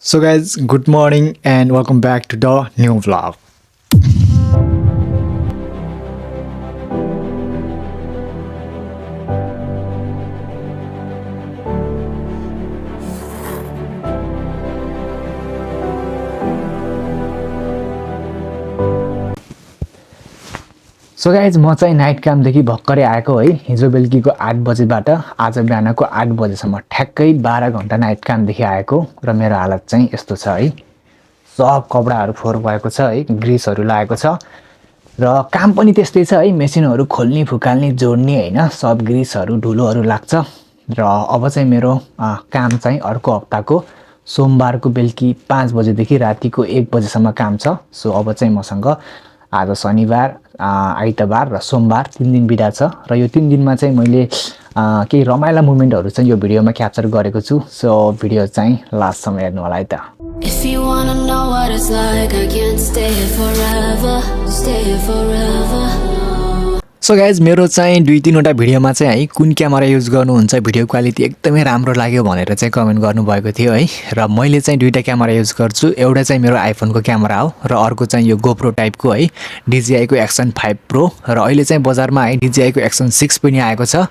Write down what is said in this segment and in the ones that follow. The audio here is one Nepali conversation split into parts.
So guys, good morning and welcome back to the new vlog. So guys म चाहिँ नाइट कामदेखि भर्खरै आएको है। हिजो बेलुकीको 8 बजेबाट आज बिहानको 8 बजेसम्म ठ्याक्कै 12 घण्टा नाइट कामदेखि आएको र मेरो हालत चाहिँ यस्तो छ है। सब कपडाहरू फोहोर भएको छ है, ग्रिसहरू लागेको छ र काम पनि त्यस्तै छ है। मेसिनहरू खोल्ने फुकाल्ने जोड्ने हैन, सब ग्रिसहरू धुलोहरू लाग्छ र अब चाहिँ मेरो काम चाहिँ अर्को हप्ताको सोमबारको बेलुकी 5 बजेदेखि रातिको 1 बजेसम्म काम छ। सो अब चाहिँ मसँग आज शनिबार, आइतबार र सोमबार 3 दिन बिदा छ र यो 3 दिनमा चाहिँ मैले केही रमाइला मोमेन्टहरू चाहिँ यो भिडियोमा क्याप्चर गरेको छु। सो भिडियो चाहिँ लास्टसम्म हेर्नु होला है त। If you wanna know what it's like, I can't stay forever, stay forever. So guys मेरो चाहिँ 2-3वटा भिडियोमा चाहिँ है कुन क्यामेरा युज गर्नुहुन्छ, भिडियो क्वालिटी एकदमै राम्रो लाग्यो भनेर चाहिँ कमेन्ट गर्नुभएको थियो है। र मैले चाहिँ 2टा क्यामेरा युज गर्छु। एउटा चाहिँ मेरो आइफोनको क्यामेरा हो र अर्को चाहिँ यो गोप्रो टाइपको है, DJI को एक्सन 5 प्रो र अहिले चाहिँ बजारमा है DJI को एक्सन 6 पनि आएको छ।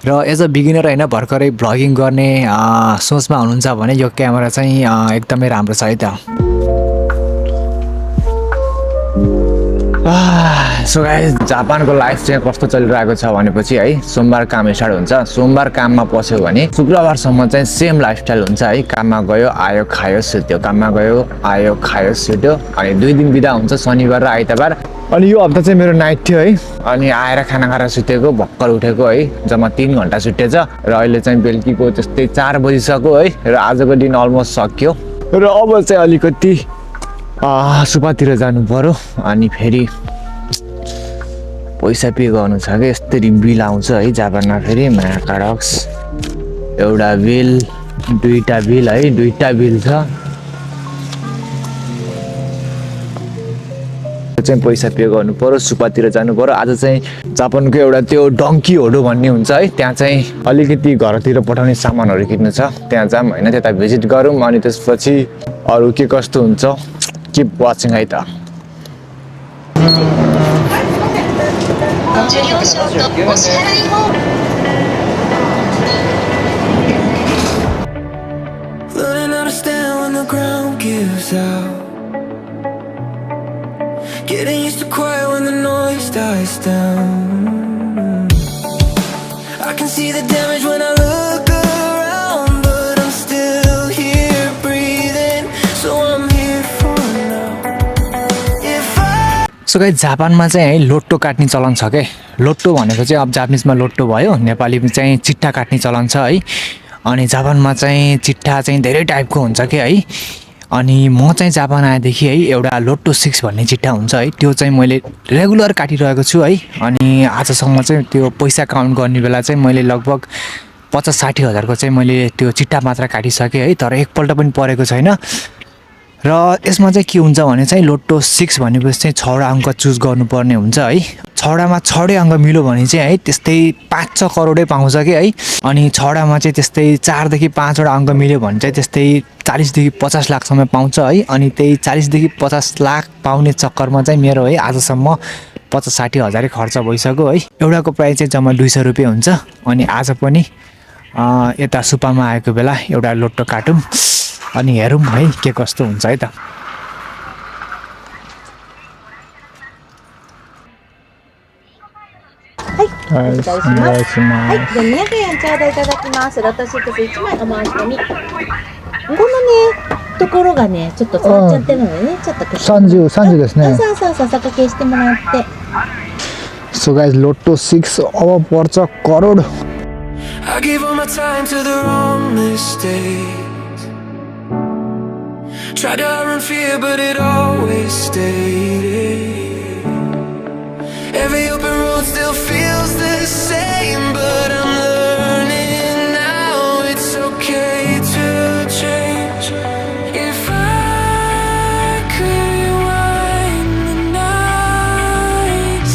र एज अ बिगिनर हैन, भर्खरै भ्लगिङ गर्ने सोचमा हुनुहुन्छ भने यो क्यामेरा चाहिँ एकदमै राम्रो छ है त। सो गाइस जापानको लाइफ चाहिँ कस्तो चलिरहेको छ भनेपछि है, सोमबार काम स्टार्ट हुन्छ। सोमबार काममा पस्यो भने शुक्रबारसम्म चाहिँ सेम लाइफस्टाइल हुन्छ है। काममा गयो, आयो, खायो, सुत्यो, काममा गयो, आयो, खायो, सुत्यो। अनि 2 दिन बिदा हुन्छ, शनिबार र आइतबार। अनि यो हप्ता चाहिँ मेरो नाइट थियो है। अनि आएर खाना खाएर सुतेको, भर्खर उठेको है, जम्मा 3 घण्टा सुतेछ र अहिले चाहिँ बेलुकीको त्यस्तै 4 बजिसक्यो है। र आजको दिन अलमोस्ट सक्यो र अब चाहिँ अलिकति सुपातिर जानु पर्यो। अनि फेरि पैसा पे गर्नु छ कि यस्तरी बिल आउँछ है जापानमा। फेरि म्याकाडक्स एउटा बिल, 2टा बिल है, 2टा बिल छ चाहिँ पैसा पे गर्नु पर्यो, सुपातिर जानु पर्यो। आज चाहिँ जापानको एउटा त्यो डङ्की होडो भन्ने हुन्छ है, त्यहाँ चाहिँ अलिकति घरतिर पठाउने सामानहरू किन्नु छ। त्यहाँ जाम होइन, त्यता भिजिट गरौँ। अनि त्यसपछि अरू के कस्तो हुन्छ, किप वाचिङ है त। Learning how to stand when the ground gives out. Getting used to quiet when the noise dies down. I can see the damage when I look around, but I'm still here breathing, so I'm here for now. If I so guys जापानमा चाहिँ है लोटो काट्ने चलन छ के। लोटो भनेको चाहिँ अब जापानिजमा लोटो भयो, नेपालीमा चाहिँ चिट्ठा काट्ने चलन छ है। अनि जापानमा चाहिँ चिट्ठा चाहिँ धेरै टाइपको हुन्छ के है। अनि म चाहिँ जापान आएदेखि है एउटा लोटो 6 भन्ने चिट्ठा हुन्छ है, त्यो चाहिँ मैले रेगुलर काटिरहेको छु है। अनि आजसम्म चाहिँ त्यो पैसा काउन्ट गर्ने बेला चाहिँ मैले लगभग 50-60 हजारको चाहिँ मैले त्यो चिट्ठा मात्र काटिसकेँ है। तर एकपल्ट पनि परेको छैन। र यसमा चाहिँ के हुन्छ भने चाहिँ लोटो 6 भनेपछि चाहिँ 6वटा अङ्क चुज गर्नुपर्ने हुन्छ है। 6वटामा 6वटै अङ्क मिल्यो भने चाहिँ है त्यस्तै 5-6 करोडै पाउँछ कि है। अनि 6वटामा चाहिँ त्यस्तै 4 देखि 5वटा अङ्क मिल्यो भने चाहिँ त्यस्तै 40 देखि 50 लाखसम्म पाउँछ है। अनि त्यही 40 देखि 50 लाख पाउने चक्करमा चाहिँ मेरो है आजसम्म 50-60 हजारै खर्च भइसक्यो है। एउटाको प्राइस चाहिँ जम्मा 200 रुपियाँ हुन्छ। अनि आज पनि यता सुपामा आएको बेला एउटा लोटो काटौँ अनि हेरौँ है के कस्तो हुन्छ है त।はい、お願いします。はい、で200円ちょうどいただきます。ロト6 1枚お回し込み。このねところがねちょっと触っちゃってるのでね、ちょっと30ですね。そうそうそう、そこ消してもらって。सो गाइस लोटो 6 अब पर्छ crore. I gave all my time to the wrong mistakes. Tried to run fear, but it always stayed. Every open road still feels the same, but I'm learning now it's okay to change. If I could rewind the nights,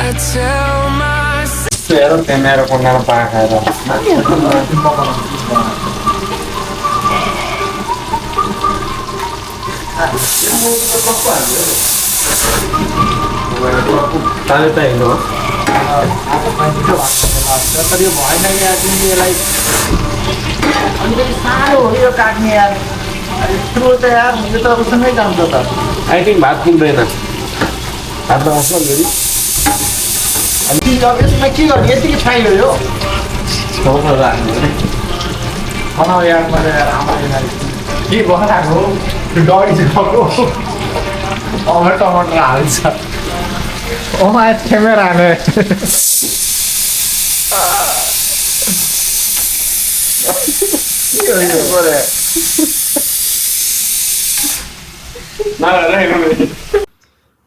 I'd tell myself. Pero tener una pájara. ताले त हिँड्नु हो तर यो भएन यार तिमीले यसलाई अलिकति साह्रो हो यो काट्ने यार यत्रो त यार यो त उसँगै जान्छ त आई थिङ्क भात पुग्दैन भात नआउँछ फेरि अनि तिमी अब यसमा के गर्ने यतिकै फाइल हो यो बनाऊ यार मैले यार आमाले के बनाएको डढिसकेको अब टमाटर हाल्छ ओमा क्यामेरा हाले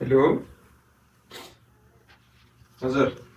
हेलो हजुर